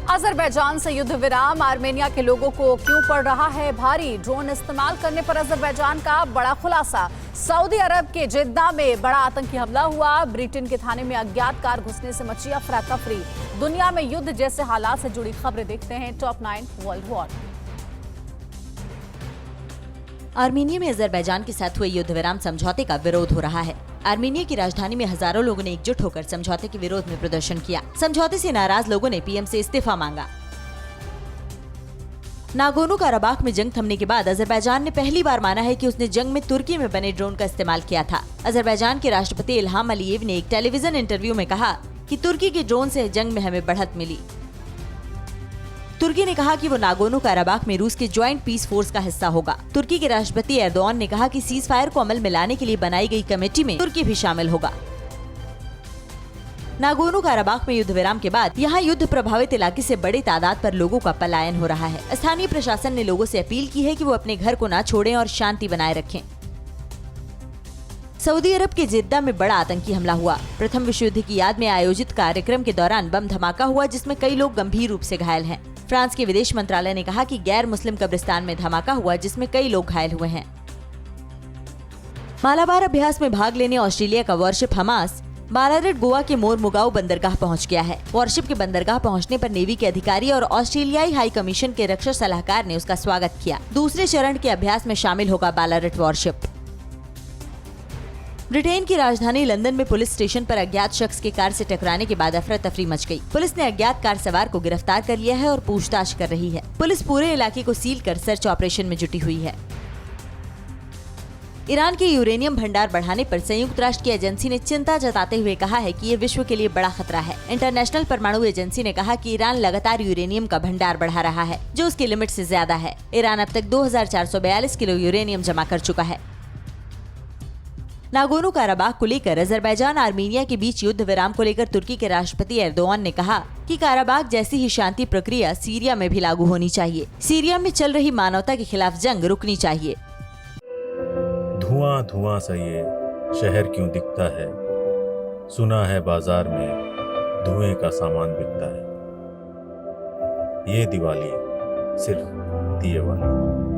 Azerbaijan से युद्ध विराम, आर्मेनिया के लोगों को क्यों पड़ रहा है भारी? ड्रोन इस्तेमाल करने पर अजरबैजान का बड़ा खुलासा। सऊदी अरब के जिद्दा में बड़ा आतंकी हमला हुआ, ब्रिटेन के थाने में अज्ञात कार घुसने से मची अफरा तफरी। दुनिया में युद्ध जैसे हालात से जुड़ी खबरें देखते हैं टॉप 9 वर्ल्ड वॉर। आर्मेनिया में अजरबैजान के साथ हुए युद्ध विराम समझौते का विरोध हो रहा है। आर्मेनिया की राजधानी में हजारों लोगों ने एकजुट होकर समझौते के विरोध में प्रदर्शन किया। समझौते से नाराज लोगों ने पीएम से इस्तीफा मांगा। नागोर्नो काराबाख में जंग थमने के बाद अजरबैजान ने पहली बार माना है कि उसने जंग में तुर्की में बने ड्रोन का इस्तेमाल किया था। अजरबैजान के राष्ट्रपति इल्हाम अलीयेव ने एक टेलीविजन इंटरव्यू में कहा कि तुर्की के ड्रोन से जंग में हमें बढ़त मिली। तुर्की ने कहा कि वो नागोर्नो काराबाख में रूस के ज्वाइंट पीस फोर्स का हिस्सा होगा। तुर्की के राष्ट्रपति एर्दोआन ने कहा कि सीज फायर को अमल में लाने के लिए बनाई गई कमेटी में तुर्की भी शामिल होगा। नागोर्नो काराबाख में युद्ध विराम के बाद यहाँ युद्ध प्रभावित इलाके से बड़ी तादाद पर लोगों का पलायन हो रहा है। स्थानीय प्रशासन ने लोगों से अपील की है कि वो अपने घर को न छोड़ें और शांति बनाए रखें। सऊदी अरब के जिद्दा में बड़ा आतंकी हमला हुआ। प्रथम विश्व युद्ध की याद में आयोजित कार्यक्रम के दौरान बम धमाका हुआ, जिसमें कई लोग गंभीर रूप से घायल हैं। फ्रांस के विदेश मंत्रालय ने कहा कि गैर मुस्लिम कब्रिस्तान में धमाका हुआ, जिसमें कई लोग घायल हुए हैं। मालाबार अभ्यास में भाग लेने ऑस्ट्रेलिया का वॉरशिप हमास बालारट गोवा के मोरमुगाओ बंदरगाह पहुंच गया है। वॉरशिप के बंदरगाह पहुंचने पर नेवी के अधिकारी और ऑस्ट्रेलियाई हाई कमीशन के रक्षा सलाहकार ने उसका स्वागत किया। दूसरे चरण के अभ्यास में शामिल होगा बालारट वॉरशिप। ब्रिटेन की राजधानी लंदन में पुलिस स्टेशन पर अज्ञात शख्स के कार से टकराने के बाद अफरा तफरी मच गई। पुलिस ने अज्ञात कार सवार को गिरफ्तार कर लिया है और पूछताछ कर रही है। पुलिस पूरे इलाके को सील कर सर्च ऑपरेशन में जुटी हुई है। ईरान के यूरेनियम भंडार बढ़ाने पर संयुक्त राष्ट्र की एजेंसी ने चिंता जताते हुए कहा है कि ये विश्व के लिए बड़ा खतरा है। इंटरनेशनल परमाणु एजेंसी ने कहा कि ईरान लगातार यूरेनियम का भंडार बढ़ा रहा है, जो उसकी लिमिट से ज्यादा है। ईरान अब तक 2442 किलो यूरेनियम जमा कर चुका है। नागोर्नो काराबाख को लेकर अजरबैजान आर्मेनिया के बीच युद्ध विराम को लेकर तुर्की के राष्ट्रपति एर्दोआन ने कहा कि काराबाख जैसी ही शांति प्रक्रिया सीरिया में भी लागू होनी चाहिए। सीरिया में चल रही मानवता के खिलाफ जंग रुकनी चाहिए। धुआं धुआं सा ये शहर क्यों दिखता है? सुना है बाजार में धुएं का सामान बिकता है। ये दिवाली सिर्फ दिए वाली।